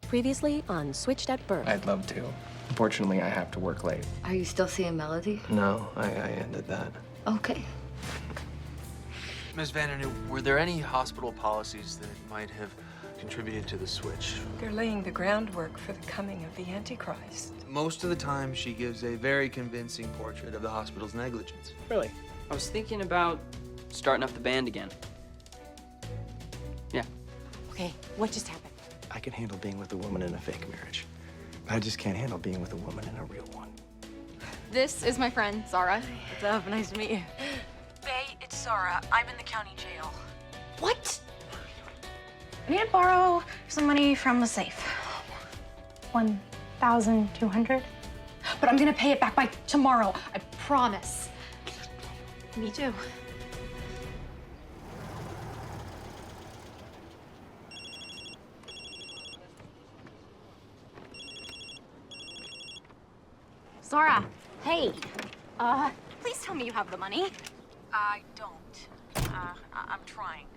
Previously on Switched at Birth. I'd love to. Unfortunately, I have to work late. Are you still seeing Melody? No, I ended that. Okay. Ms. Vandernew, were there any hospital policies that might have contributed to the switch? They're laying the groundwork for the coming of the Antichrist. Most of the time, she gives a very convincing portrait of the hospital's negligence. Really? I was thinking about starting up the band again. Yeah. Okay, what just happened? I can handle being with a woman in a fake marriage. But I just can't handle being with a woman in a real one. This is my friend, Zara. What's up? Nice to meet you. Faye, it's Zara. I'm in the county jail. What? I need to borrow some money from the safe. 1,200. But I'm gonna pay it back by tomorrow. I promise. Me too. Zara, hey. Please tell me you have the money. I don't. I'm trying.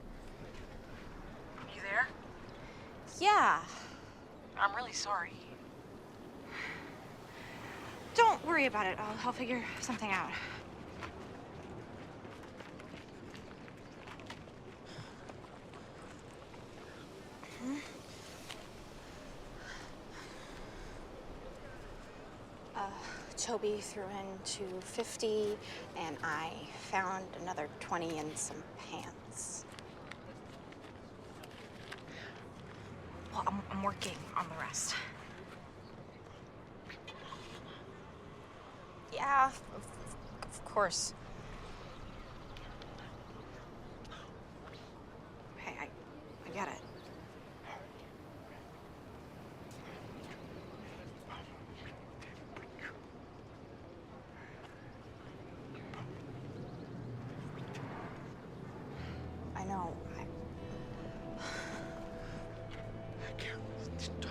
You there? Yeah. I'm really sorry. Don't worry about it. I'll figure something out. Toby threw in 250, and I found another 20 in some pants. Well, I'm working on the rest. Yeah, of course. Okay, I get it. I know. I can't stop.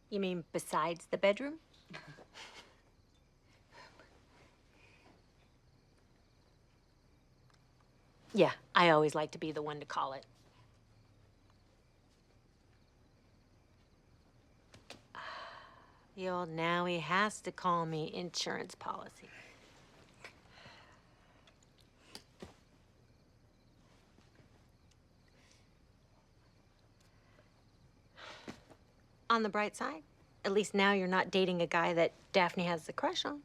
You mean besides the bedroom? Yeah, I always like to be the one to call it. Yo, now he has to call me insurance policy. On the bright side, at least now you're not dating a guy that Daphne has the crush on.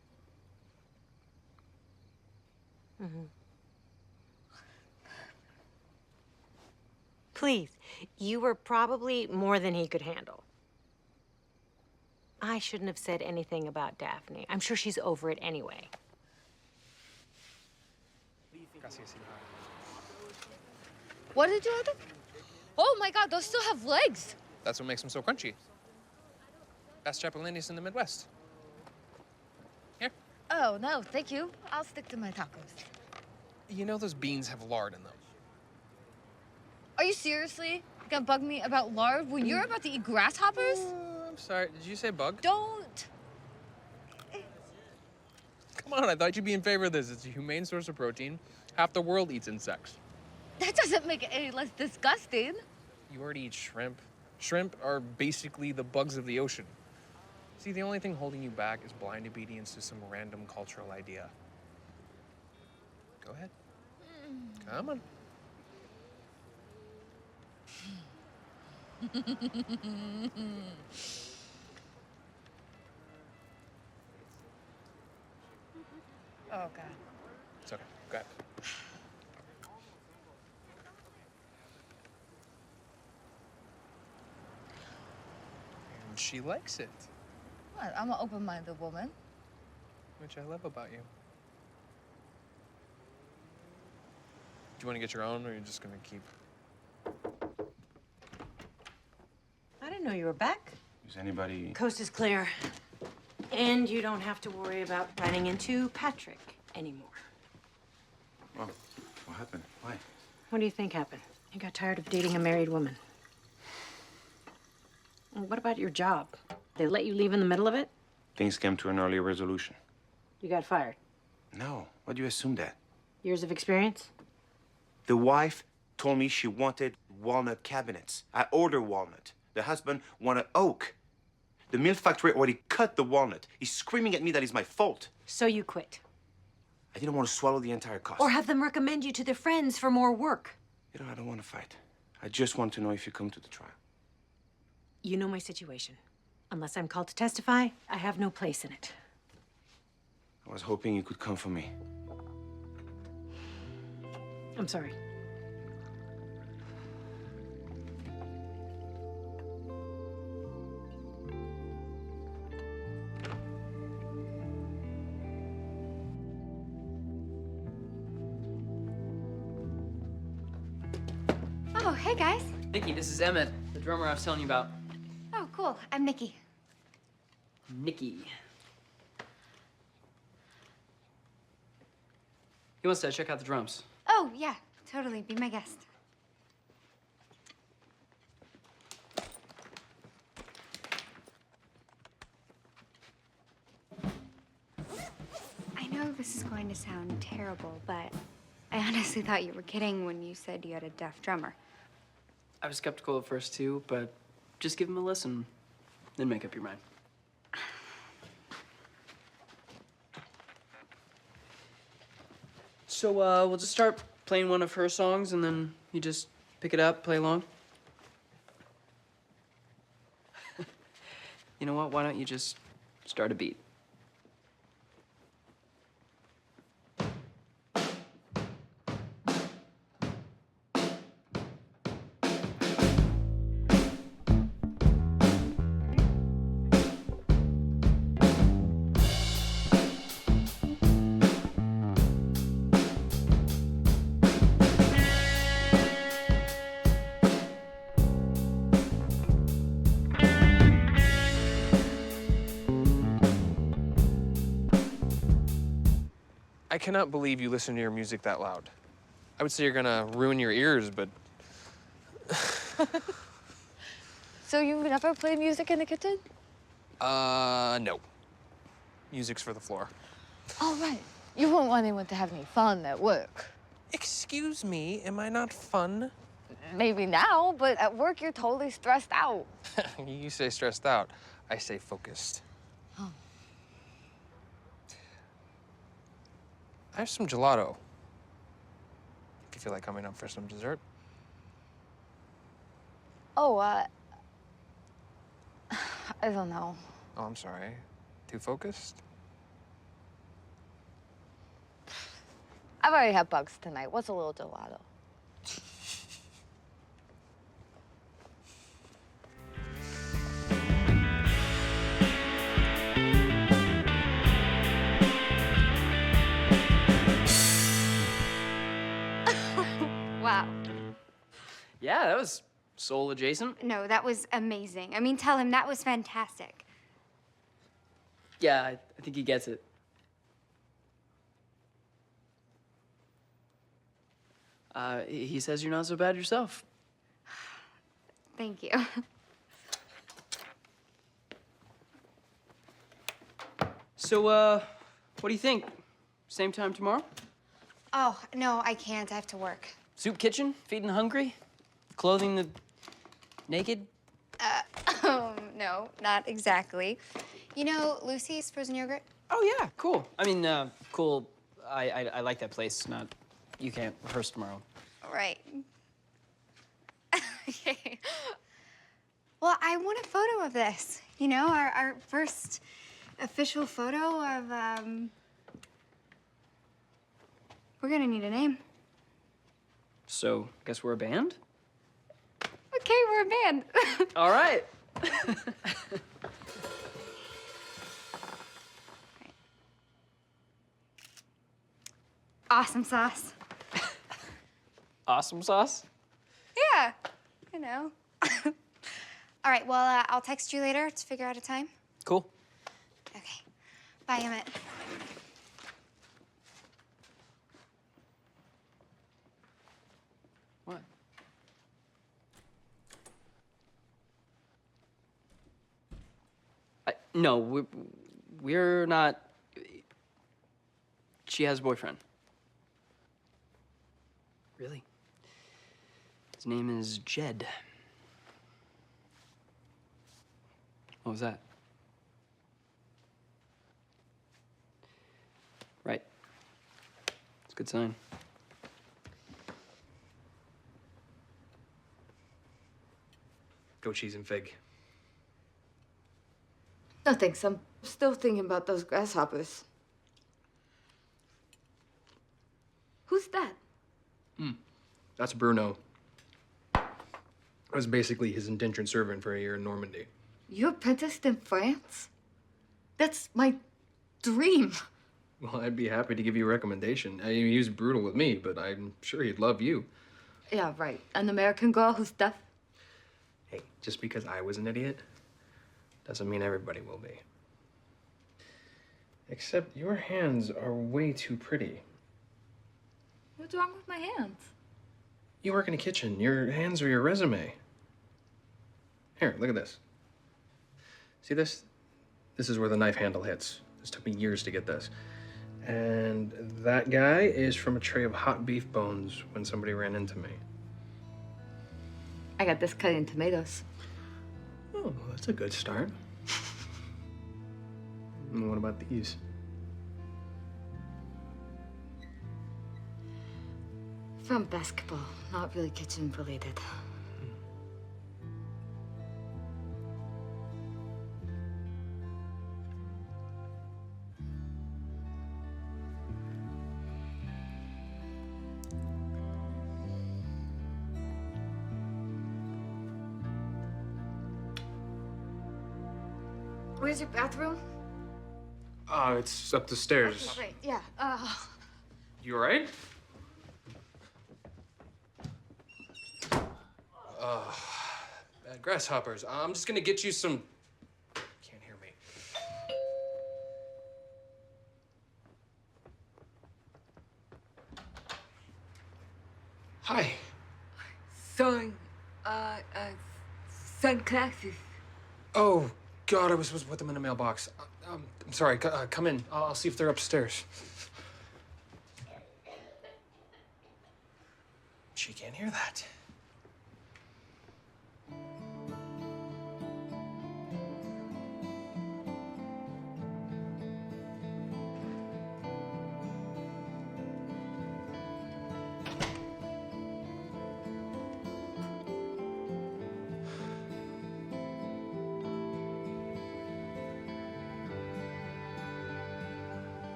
Mm-hmm. Please, you were probably more than he could handle. I shouldn't have said anything about Daphne. I'm sure she's over it anyway. What did you order? Oh my God, those still have legs. That's what makes them so crunchy. Best chapelinis in the Midwest. Here. Oh, no, thank you. I'll stick to my tacos. You know those beans have lard in them. Are you seriously gonna bug me about lard when you're about to eat grasshoppers? I'm sorry, did you say bug? Don't. Come on, I thought you'd be in favor of this. It's a humane source of protein. Half the world eats insects. That doesn't make it any less disgusting. You already eat shrimp. Shrimp are basically the bugs of the ocean. See, the only thing holding you back is blind obedience to some random cultural idea. Go ahead. Come on. Oh, God. It's okay. Go ahead. And she likes it, What? I'm an open-minded woman. which I love about you. Do you want to get your own, or are you just going to keep? I didn't know you were back. Is anybody... Coast is clear. And you don't have to worry about running into Patrick anymore. Well, What happened? Why? What do you think happened? You got tired of dating a married woman. And what about your job? They let you leave in the middle of it? Things came to an early resolution. You got fired. No. Why do you assume that? Years of experience? The wife told me she wanted walnut cabinets. I ordered walnut. The husband wanted oak. The milk factory already cut the walnut. He's screaming at me that it's my fault. So you quit. I didn't want to swallow the entire cost. Or have them recommend you to their friends for more work. You know, I don't want to fight. I just want to know if you come to the trial. You know my situation. Unless I'm called to testify, I have no place in it. I was hoping you could come for me. I'm sorry. Oh, hey guys. Nikki, this is Emmett, the drummer I was telling you about. Oh, cool. I'm Nikki. Nikki. He wants to check out the drums. Oh, yeah, totally. Be my guest. I know this is going to sound terrible, but I honestly thought you were kidding when you said you had a deaf drummer. I was skeptical at first too, but just give him a listen, then make up your mind. So we'll just start playing one of her songs, and then you just pick it up, play along. You know what? Why don't you just start a beat? I cannot believe you listen to your music that loud. I would say you're gonna ruin your ears, but... So you've never played music in the kitchen? No. Music's for the floor. All right. You won't want anyone to have any fun at work. Excuse me, am I not fun? Maybe now, but at work you're totally stressed out. You say stressed out, I say focused. Oh. I have some gelato. If you feel like coming up for some dessert. Oh, I don't know. Oh, I'm sorry. Too focused? I've already had bugs tonight. What's a little gelato? Wow. Yeah, that was soul adjacent. No, that was amazing. I mean, tell him that was fantastic. Yeah, I think he gets it. He says you're not so bad yourself. Thank you. So, what do you think? Same time tomorrow? Oh, no, I can't. I have to work. Soup kitchen? Feeding the hungry? Clothing the naked? No, not exactly. You know Lucy's frozen yogurt? Oh, yeah, cool. I mean, cool. I like that place. Not, you can't rehearse tomorrow. Right. Okay. Well, I want a photo of this. You know, our first official photo of, We're gonna need a name. So, guess we're a band? Okay, we're a band. All right. Awesome sauce. Awesome sauce? Yeah, I know. All right, well, I'll text you later to figure out a time. Cool. Okay. Bye, Emmett. No, we're not. She has a boyfriend. Really? His name is Jed. What was that? Right. It's a good sign. Goat cheese and fig. No thanks, I'm still thinking about those grasshoppers. Who's that? That's Bruno. I was basically his indentured servant for a year in Normandy. You apprenticed in France? That's my dream. Well, I'd be happy to give you a recommendation. I mean, he was brutal with me, but I'm sure he'd love you. Yeah, right. An American girl who's deaf? Hey, just because I was an idiot doesn't mean everybody will be. Except your hands are way too pretty. What's wrong with my hands? You work in a kitchen. Your hands are your resume. Here, look at this. See this? This is where the knife handle hits. This took me years to get this. And that guy is from a tray of hot beef bones when somebody ran into me. I got this cut in tomatoes. Oh, that's a good start. And what about these? From basketball, not really kitchen related. Where's your bathroom? Oh, it's up the stairs. Right, yeah. You all right? Grasshoppers. I'm just gonna get you some. Can't hear me. Hi. Sorry, sunglasses. Oh, God, I was supposed to put them in the mailbox. I'm sorry. Come in. I'll see if they're upstairs. She can't hear that.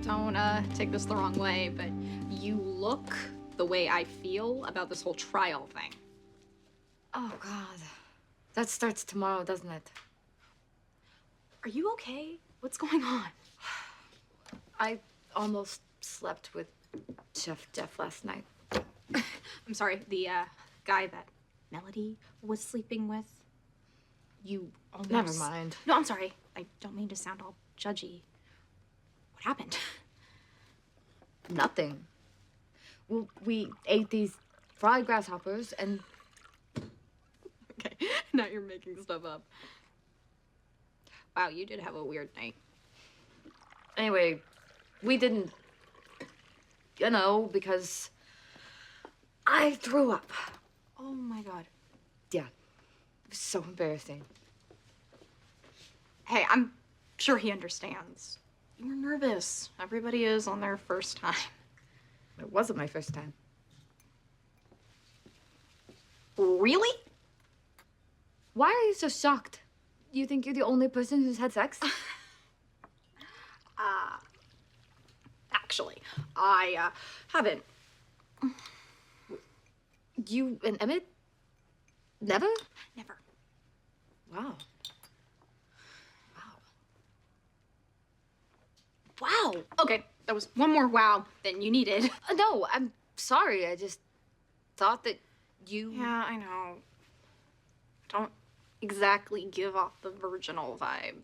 Don't take this the wrong way, but you look the way I feel about this whole trial thing. Oh, God. That starts tomorrow, doesn't it? Are you okay? What's going on? I almost slept with Chef Jeff last night. I'm sorry, the guy that Melody was sleeping with. You almost... Never mind. No, I'm sorry. I don't mean to sound all judgy. What happened? Nothing. Well, we ate these fried grasshoppers and... Okay, now you're making stuff up. Wow, you did have a weird night. Anyway, we didn't... You know, because... I threw up. Oh my God. Yeah. It was so embarrassing. Hey, I'm sure he understands. You were nervous. Everybody is on their first time. It wasn't my first time. Really? Why are you so shocked? You think you're the only person who's had sex? Actually, I haven't. You and Emmett? Never? Never. Wow. Wow. Okay, That was one more wow than you needed. No, I'm sorry. I just thought that you... Yeah, I know. Don't exactly give off the virginal vibe.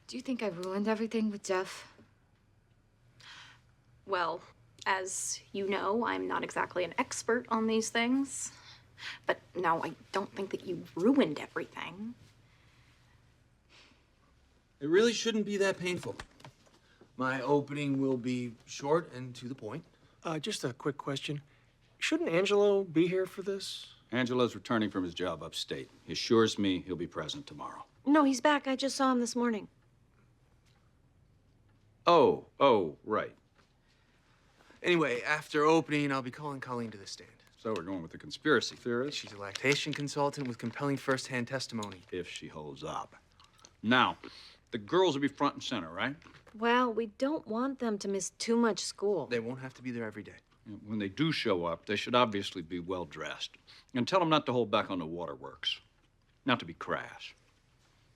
Do you think I ruined everything with Jeff? Well, as you know, I'm not exactly an expert on these things. But no, I don't think that you ruined everything. It really shouldn't be that painful. My opening will be short and to the point. Just a quick question. Shouldn't Angelo be here for this? Angelo's returning from his job upstate. He assures me he'll be present tomorrow. No, he's back. I just saw him this morning. Oh, right. Anyway, after opening, I'll be calling Colleen to the stand. So we're going with the conspiracy theorist? She's a lactation consultant with compelling first-hand testimony. If she holds up. Now, the girls will be front and center, right? Well, we don't want them to miss too much school. They won't have to be there every day. When they do show up, they should obviously be well-dressed. And tell them not to hold back on the waterworks. Not to be crass.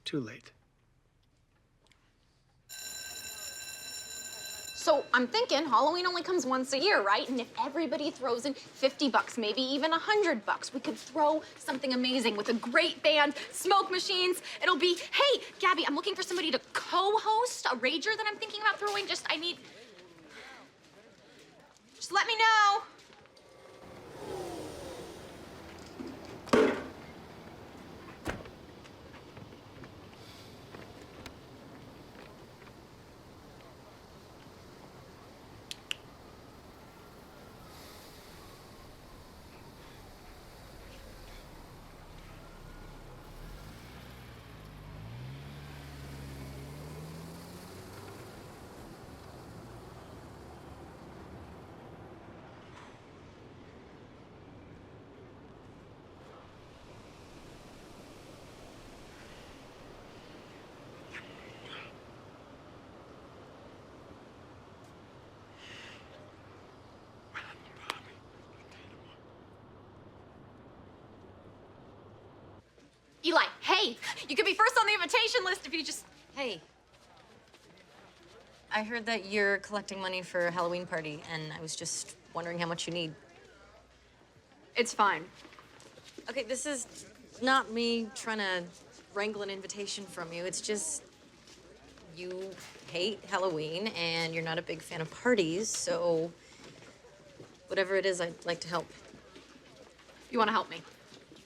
Too late. So I'm thinking Halloween only comes once a year, right? And if everybody throws in $50, maybe even $100, we could throw something amazing with a great band, smoke machines. It'll be, hey, Gabby, I'm looking for somebody to co-host a rager that I'm thinking about throwing. Just let me know. Eli, hey, you could be first on the invitation list if you just... Hey. I heard that you're collecting money for a Halloween party, and I was just wondering how much you need. It's fine. Okay, this is not me trying to wrangle an invitation from you. It's just you hate Halloween, and you're not a big fan of parties, so whatever it is, I'd like to help. You want to help me?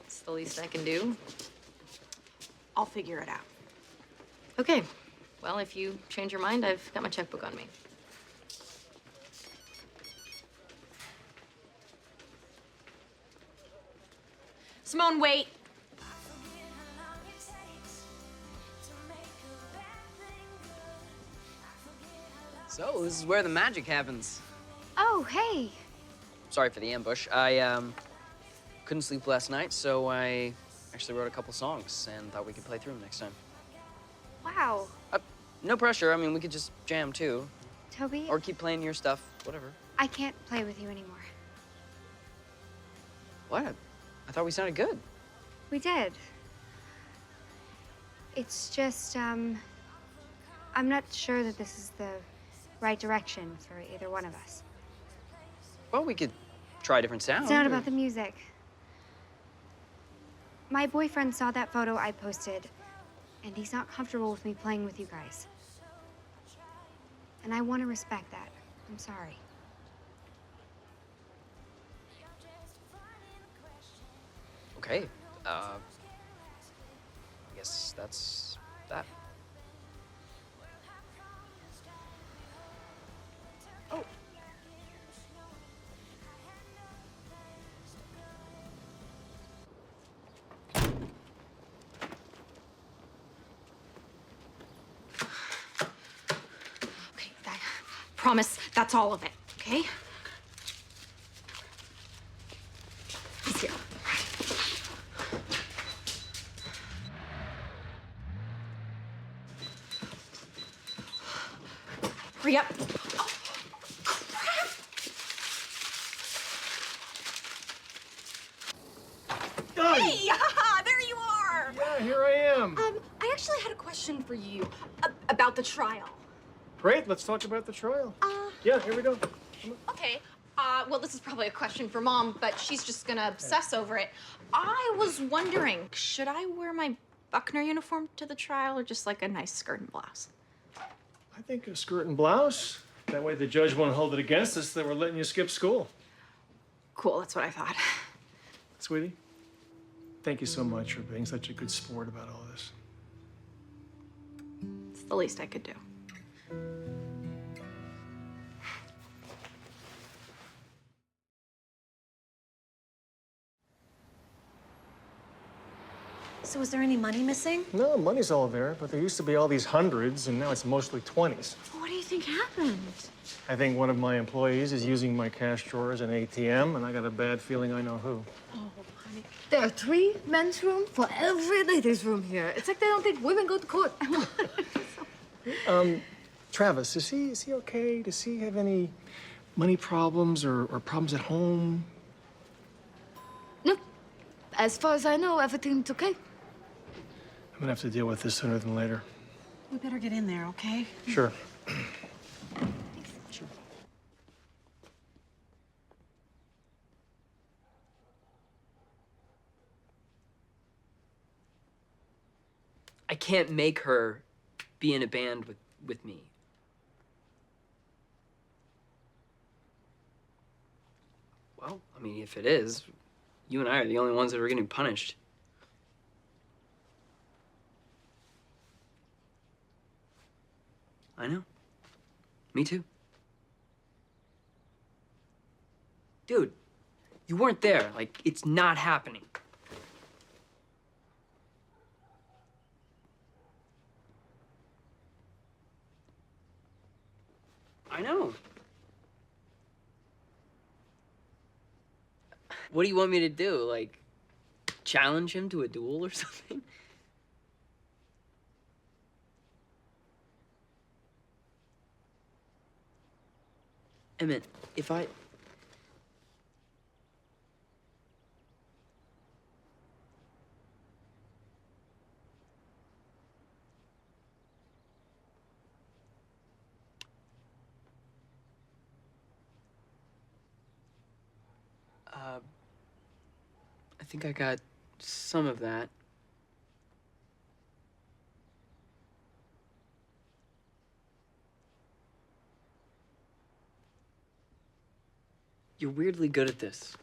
It's the least I can do. I'll figure it out. Okay. Well, if you change your mind, I've got my checkbook on me. Simone, wait. So, this is where the magic happens. Oh, hey. Sorry for the ambush. I, couldn't sleep last night, so I actually wrote a couple songs and thought we could play through them next time. Wow. No pressure. I mean, we could just jam, too. Toby? Or keep playing your stuff, whatever. I can't play with you anymore. What? I thought we sounded good. We did. It's just, I'm not sure that this is the right direction for either one of us. Well, we could try a different sound. It's not about the music. My boyfriend saw that photo I posted, and he's not comfortable with me playing with you guys. And I want to respect that. I'm sorry. Okay. I guess that's that. Oh. Okay, promise that's all of it, okay? He's here. Hurry up. Oh, crap. Hey, there you are. Yeah, here I am. I actually had a question for you about the trial. Great, let's talk about the trial. Yeah, here we go. Okay. Well, this is probably a question for Mom, but she's just gonna obsess over it. I was wondering, should I wear my Buckner uniform to the trial or just like a nice skirt and blouse? I think a skirt and blouse. That way the judge won't hold it against us that we're letting you skip school. Cool, that's what I thought. Sweetie, thank you so much for being such a good sport about all this. It's the least I could do. So is there any money missing? No, money's all there, but there used to be all these hundreds, and now it's mostly 20s. What do you think happened? I think one of my employees is using my cash drawer as an ATM, and I got a bad feeling I know who. Oh, honey. There are 3 men's rooms for every ladies' room here. It's like they don't think women go to court. Travis, is he okay? Does he have any money problems or problems at home? No. As far as I know, everything's okay. I'm gonna have to deal with this sooner than later. We better get in there, okay? Sure. I can't make her be in a band with me. Well, I mean, if it is, you and I are the only ones that are getting punished. I know. Me too. Dude, you weren't there. Like, it's not happening. I know. What do you want me to do? Like, challenge him to a duel or something? Emmett, if I... I think I got some of that. You're weirdly good at this.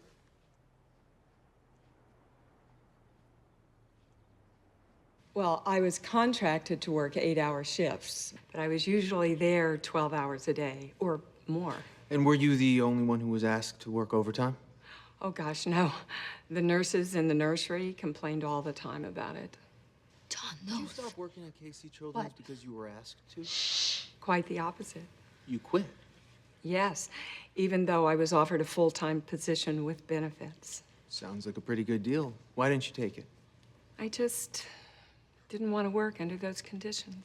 Well, I was contracted to work 8-hour shifts, but I was usually there 12 hours a day or more. And were you the only one who was asked to work overtime? Oh, gosh, no. The nurses in the nursery complained all the time about it. John, Did you stop working at KC Children's because you were asked to? Quite the opposite. You quit? Yes, even though I was offered a full-time position with benefits. Sounds like a pretty good deal. Why didn't you take it? I just didn't want to work under those conditions.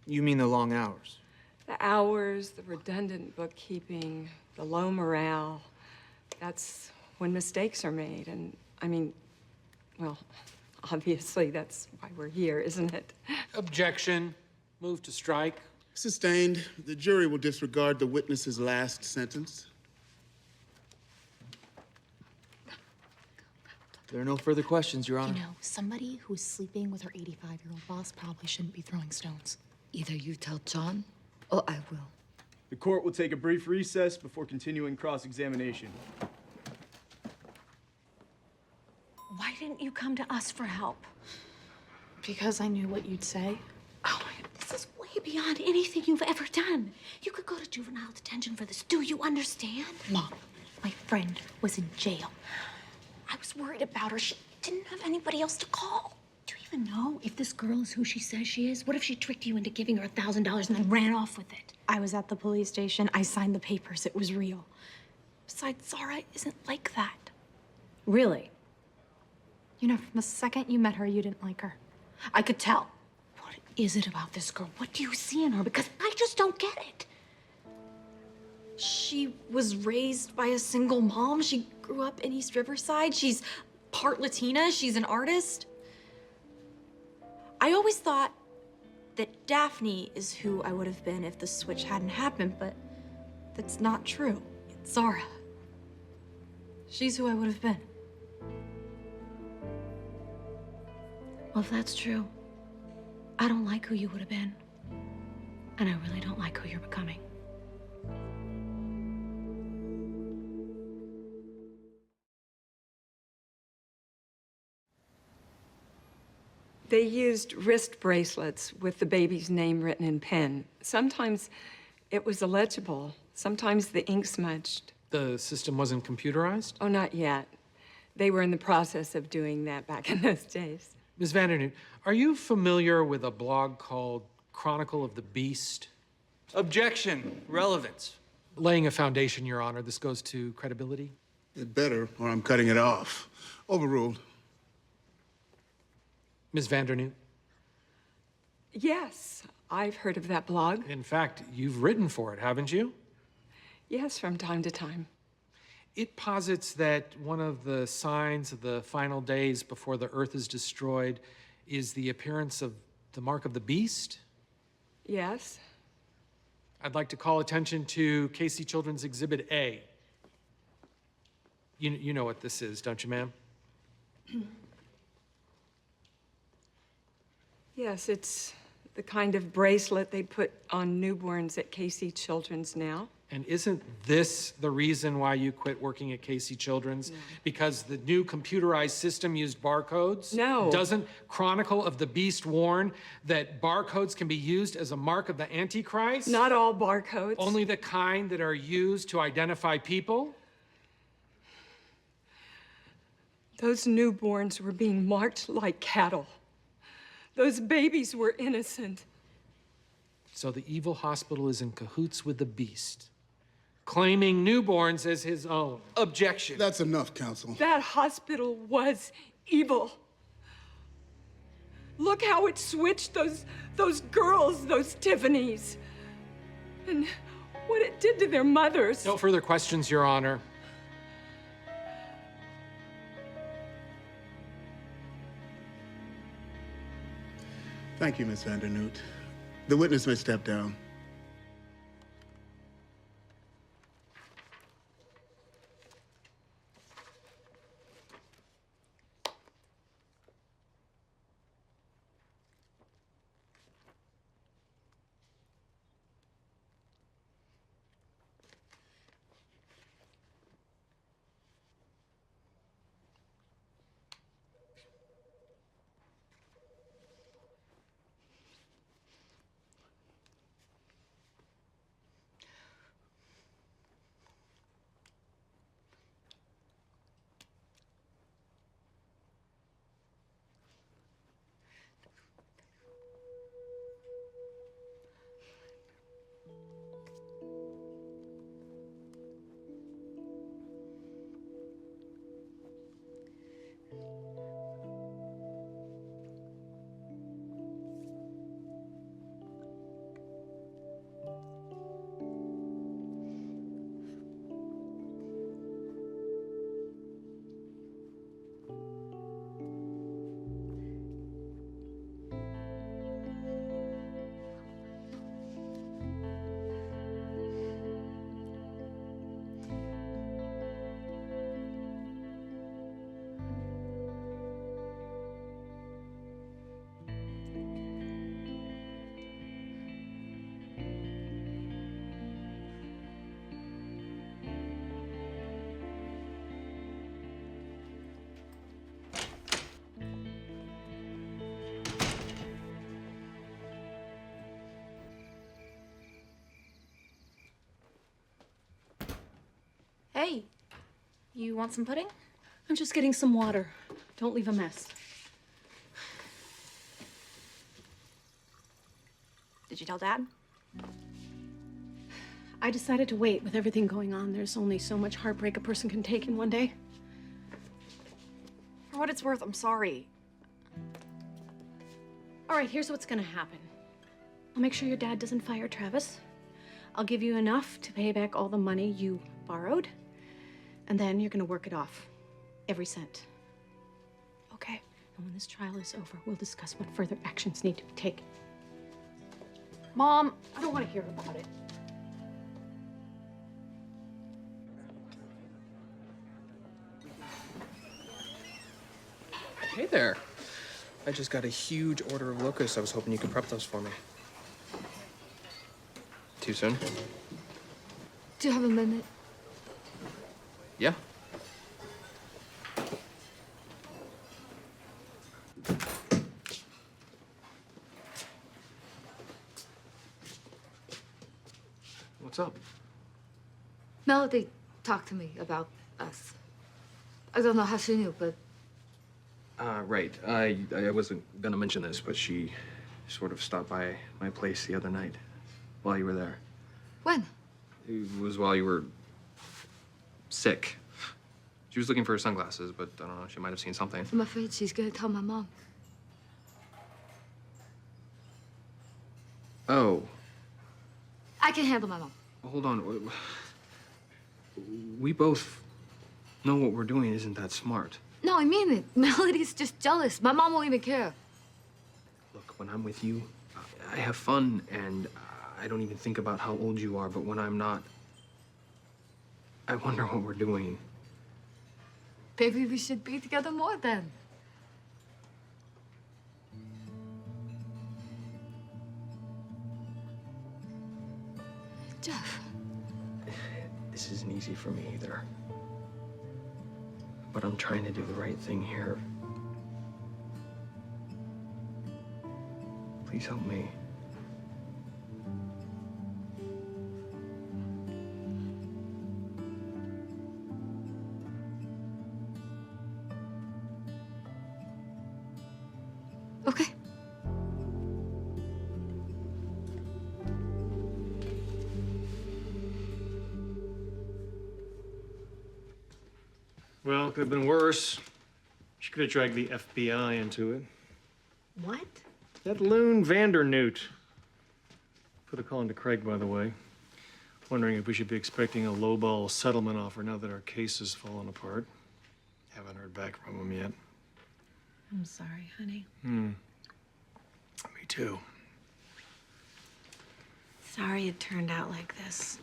You mean the long hours? The hours, the redundant bookkeeping, the low morale. That's when mistakes are made. And I mean, well, obviously that's why we're here, isn't it? Objection. Move to strike. Sustained. The jury will disregard the witness's last sentence. There are no further questions, Your Honor. You know, somebody who's sleeping with her 85-year-old boss probably shouldn't be throwing stones. Either you tell John, or I will. The court will take a brief recess before continuing cross-examination. Why didn't you come to us for help? Because I knew what you'd say. Oh, this is way beyond anything you've ever done. You could go to juvenile detention for this. Do you understand? Mom, my friend was in jail. I was worried about her. She didn't have anybody else to call. Do you even know if this girl is who she says she is? What if she tricked you into giving her $1,000 and then ran off with it? I was at the police station. I signed the papers. It was real. Besides, Zara isn't like that. Really? You know, from the second you met her, you didn't like her. I could tell. What is it about this girl? What do you see in her? Because I just don't get it. She was raised by a single mom. She grew up in East Riverside. She's part Latina. She's an artist. I always thought that Daphne is who I would have been if the switch hadn't happened, but that's not true. It's Zara. She's who I would have been. Well, if that's true, I don't like who you would have been. And I really don't like who you're becoming. They used wrist bracelets with the baby's name written in pen. Sometimes it was illegible. Sometimes the ink smudged. The system wasn't computerized? Oh, not yet. They were in the process of doing that back in those days. Ms. Vandernoot, are you familiar with a blog called Chronicle of the Beast? Objection. Relevance. Laying a foundation, Your Honor. This goes to credibility. It better, or I'm cutting it off. Overruled. Ms. Vandernoot? Yes, I've heard of that blog. In fact, you've written for it, haven't you? Yes, from time to time. It posits that one of the signs of the final days before the Earth is destroyed is the appearance of the mark of the beast. Yes. I'd like to call attention to Casey Children's Exhibit A. You know what this is, don't you, ma'am? Yes, it's the kind of bracelet they put on newborns at Casey Children's now. And isn't this the reason why you quit working at Casey Children's? No. Because the new computerized system used barcodes? No. Doesn't Chronicle of the Beast warn that barcodes can be used as a mark of the Antichrist? Not all barcodes. Only the kind that are used to identify people? Those newborns were being marked like cattle. Those babies were innocent. So the evil hospital is in cahoots with the beast, claiming newborns as his own. Objection. That's enough, counsel. That hospital was evil. Look how it switched those girls, those Tiffanys. And what it did to their mothers. No further questions, Your Honor. Thank you, Miss Vandernoot. The witness may step down. Hey, you want some pudding? I'm just getting some water. Don't leave a mess. Did you tell Dad? I decided to wait. With everything going on, there's only so much heartbreak a person can take in one day. For what it's worth, I'm sorry. All right, here's what's gonna happen. I'll make sure your dad doesn't fire Travis. I'll give you enough to pay back all the money you borrowed. And then you're gonna work it off. Every cent. Okay? And when this trial is over, we'll discuss what further actions need to be taken. Mom, I don't want to hear about it. Hey there. I just got a huge order of locusts. I was hoping you could prep those for me. Too soon? Do you have a minute? Yeah. What's up? Melody talked to me about us. I don't know how she knew, but Right. I wasn't gonna mention this, but she sort of stopped by my place the other night while you were there. when? It was while you were sick. She was looking for her sunglasses, but I don't know, she might have seen something. I'm afraid she's gonna tell my mom. Oh, I can handle my mom. hold on. We both know what we're doing isn't that smart. No, I mean it. Melody's just jealous. My mom won't even care. Look, when I'm with you, I have fun, and I don't even think about how old you are, but when I'm not, I wonder what we're doing. Maybe we should be together more then. Jeff. This isn't easy for me either. But I'm trying to do the right thing here. Please help me. Okay. Well, it could have been worse. She could have dragged the FBI into it. What? That loon Vandernoot. Put a call into Craig, by the way. Wondering if we should be expecting a lowball settlement offer now that our case has fallen apart. Haven't heard back from him yet. I'm sorry, honey. Me too. Sorry it turned out like this.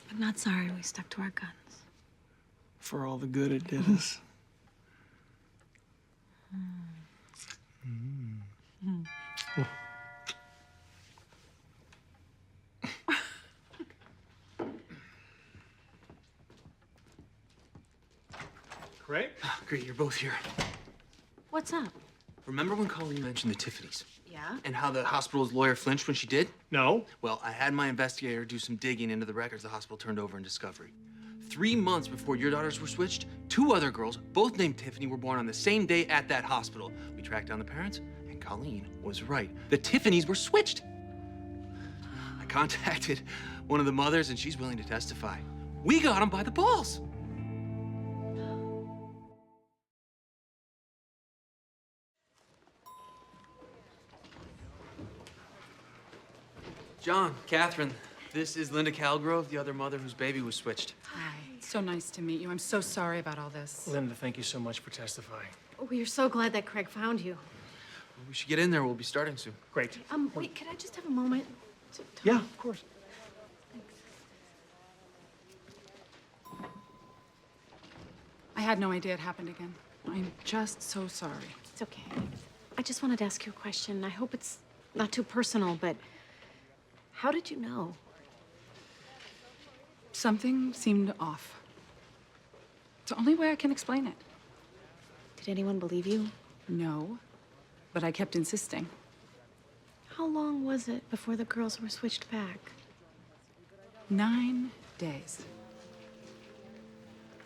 But not sorry we stuck to our guns. For all the good it did us. Craig? Great, you're both here. What's up? Remember when Colleen mentioned the Tiffany's? Yeah? And how the hospital's lawyer flinched when she did? No. Well, I had my investigator do some digging into the records the hospital turned over in discovery. 3 months before your daughters were switched, 2 other girls, both named Tiffany, were born on the same day at that hospital. We tracked down the parents, and Colleen was right. The Tiffany's were switched. I contacted one of the mothers, and she's willing to testify. We got them by the balls. John, Catherine, this is Linda Calgrove, the other mother whose baby was switched. Hi. So nice to meet you. I'm so sorry about all this. Linda, thank you so much for testifying. We are so glad that Craig found you. We should get in there. We'll be starting soon. Great. Wait, could I just have a moment to talk? Yeah, of course. I had no idea it happened again. I'm just so sorry. It's okay. I just wanted to ask you a question. I hope it's not too personal, but how did you know? Something seemed off. It's the only way I can explain it. Did anyone believe you? No, but I kept insisting. How long was it before the girls were switched back? 9 days.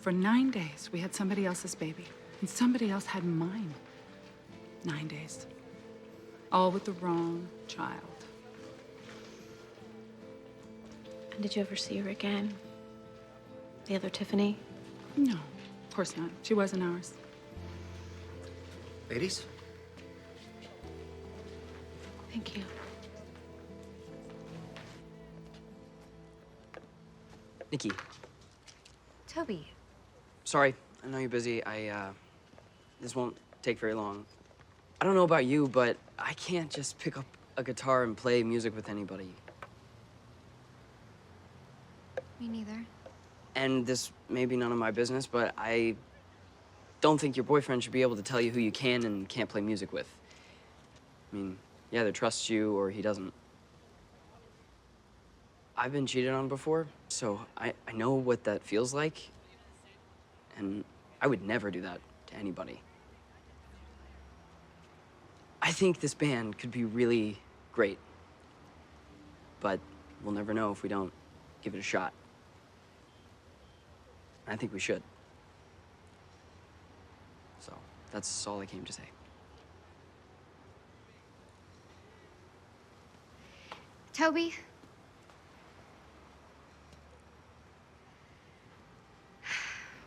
For 9 days, we had somebody else's baby, and somebody else had mine. 9 days. All with the wrong child. And did you ever see her again? The other Tiffany? No, of course not. She wasn't ours. Ladies? Thank you. Nikki, Toby. sorry. I know you're busy. This won't take very long. I don't know about you, but I can't just pick up a guitar and play music with anybody. Me neither. And this may be none of my business, but I don't think your boyfriend should be able to tell you who you can and can't play music with. I mean, he either trusts you or he doesn't. I've been cheated on before, so I know what that feels like. And I would never do that to anybody. I think this band could be really great. But we'll never know if we don't give it a shot. I think we should. So, that's all I came to say. Toby?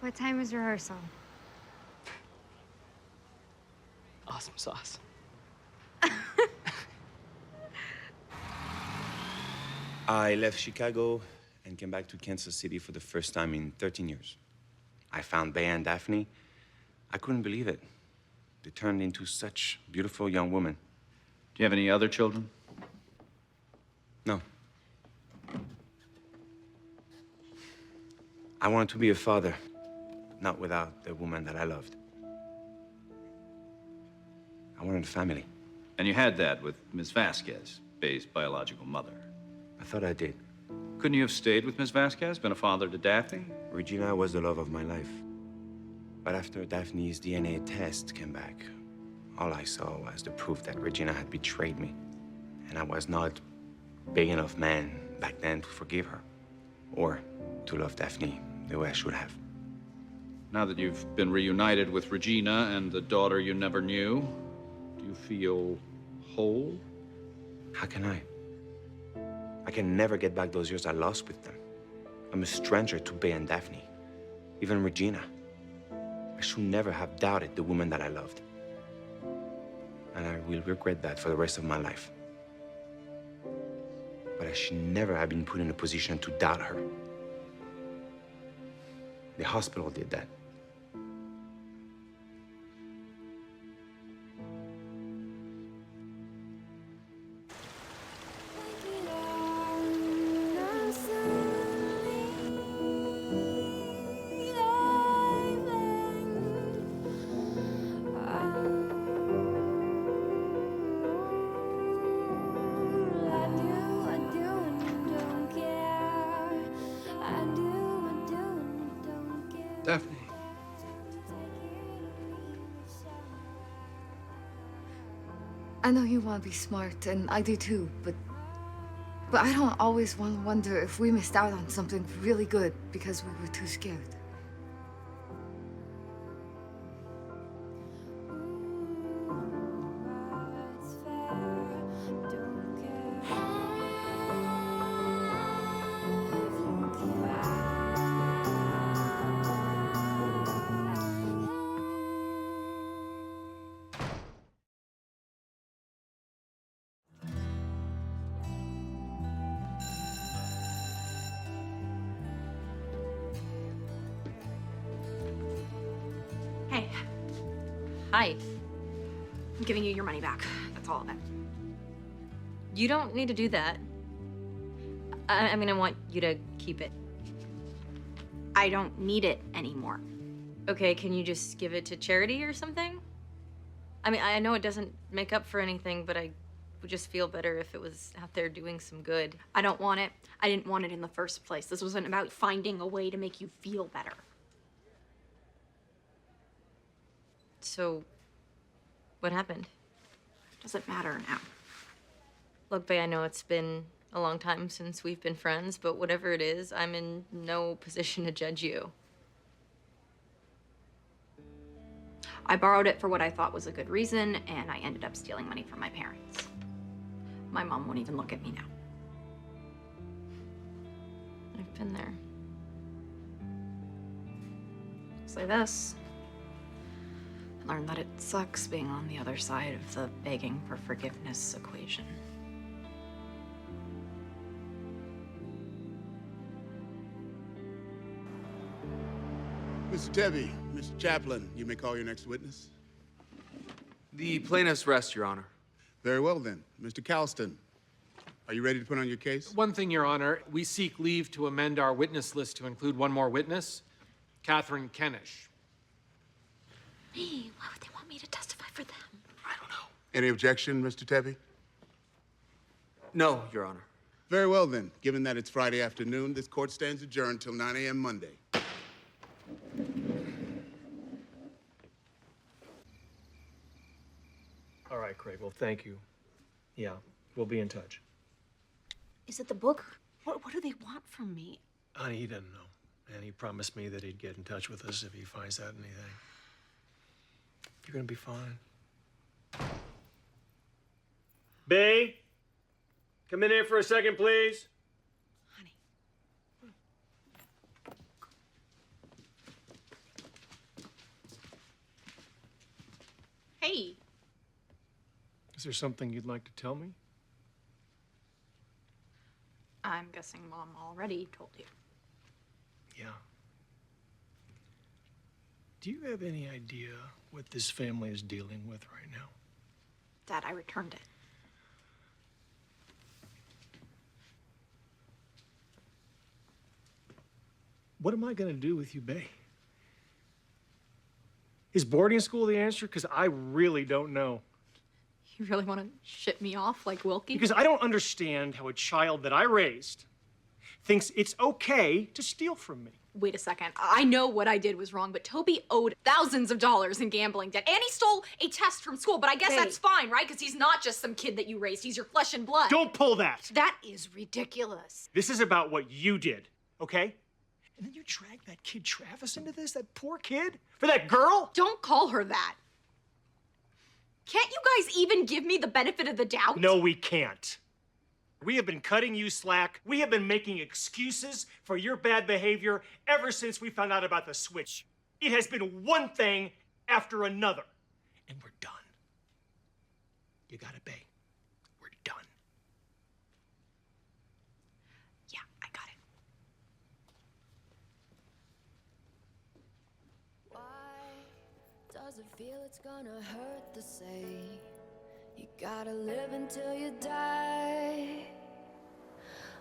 What time is rehearsal? Awesome sauce. I left Chicago and came back to Kansas City for the first time in 13 years. I found Bea and Daphne. I couldn't believe it. They turned into such beautiful young women. Do you have any other children? No. I wanted to be a father, not without the woman that I loved. I wanted a family. And you had that with Ms. Vasquez, Bea's biological mother. I thought I did. Couldn't you have stayed with Ms. Vasquez, been a father to Daphne? Regina was the love of my life. But after Daphne's DNA test came back, all I saw was the proof that Regina had betrayed me. And I was not big enough man back then to forgive her. Or to love Daphne the way I should have. Now that you've been reunited with Regina and the daughter you never knew, do you feel whole? How can I? I can never get back those years I lost with them. I'm a stranger to Bea and Daphne, even Regina. I should never have doubted the woman that I loved. And I will regret that for the rest of my life. But I should never have been put in a position to doubt her. The hospital did that. Daphne. I know you want to be smart, and I do too, but I don't always want to wonder if we missed out on something really good because we were too scared. Hey, Hi. I'm giving you your money back. That's all of it. You don't need to do that. I mean, I want you to keep it. I don't need it anymore. Okay, can you just give it to charity or something? I mean, I know it doesn't make up for anything, but I would just feel better if it was out there doing some good. I don't want it. I didn't want it in the first place. This wasn't about finding a way to make you feel better. So, what happened? Doesn't matter now. Look, Bae, I know it's been a long time since we've been friends, but whatever it is, I'm in no position to judge you. I borrowed it for what I thought was a good reason, and I ended up stealing money from my parents. My mom won't even look at me now. I've been there. Say this. I learned that it sucks being on the other side of the begging for forgiveness equation. Mr. Tebby, Mr. Chaplin, you may call your next witness. The plaintiff's rest, Your Honor. Very well, then. Mr. Calston, are you ready to put on your case? One thing, Your Honor, we seek leave to amend our witness list to include one more witness, Catherine Kennish. Me? Why would they want me to testify for them? Any objection, Mr. Tebby? No, Your Honor. Very well, then. Given that it's Friday afternoon, this court stands adjourned till 9 a.m. Monday. All right, Craig. Well, thank you. Yeah, we'll be in touch. Is it the book? What do they want from me? Honey, he doesn't know. And he promised me that he'd get in touch with us if he finds out anything. You're gonna be fine. Bay, come in here for a second, please. Hey. Is there something you'd like to tell me? I'm guessing Mom already told you. Yeah. Do you have any idea what this family is dealing with right now? Dad, I returned it. What am I gonna do with you, Bay? Is boarding school the answer? Because I really don't know. You really want to ship me off like Wilkie? Because I don't understand how a child that I raised thinks it's okay to steal from me. Wait a second. I know what I did was wrong, but Toby owed thousands of dollars in gambling debt. And he stole a test from school, but I guess that's fine, right? Because he's not just some kid that you raised. He's your flesh and blood. Don't pull that. That is ridiculous. This is about what you did, okay? And then you drag that kid Travis into this, that poor kid? For that girl? Don't call her that. Can't you guys even give me the benefit of the doubt? No, we can't. We have been cutting you slack. We have been making excuses for your bad behavior ever since we found out about the switch. It has been one thing after another. And we're done. You got it, Bay. We're done. Yeah, I got it. Why does it feel it's gonna hurt to say you gotta live until you die?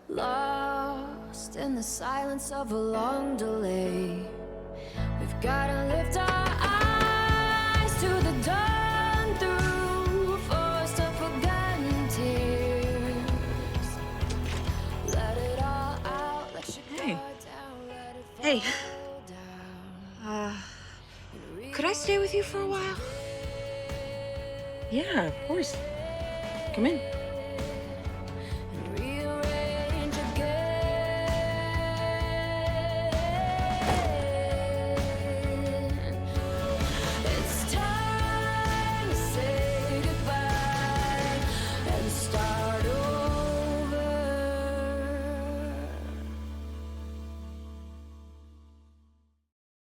Lost in the silence of a long delay, we've gotta lift our eyes to the dawn through forest of forgotten tears. Let it all out, let your guard down, let it fall Hey. down. Could I stay with you for a while? Yeah, of course. Come in.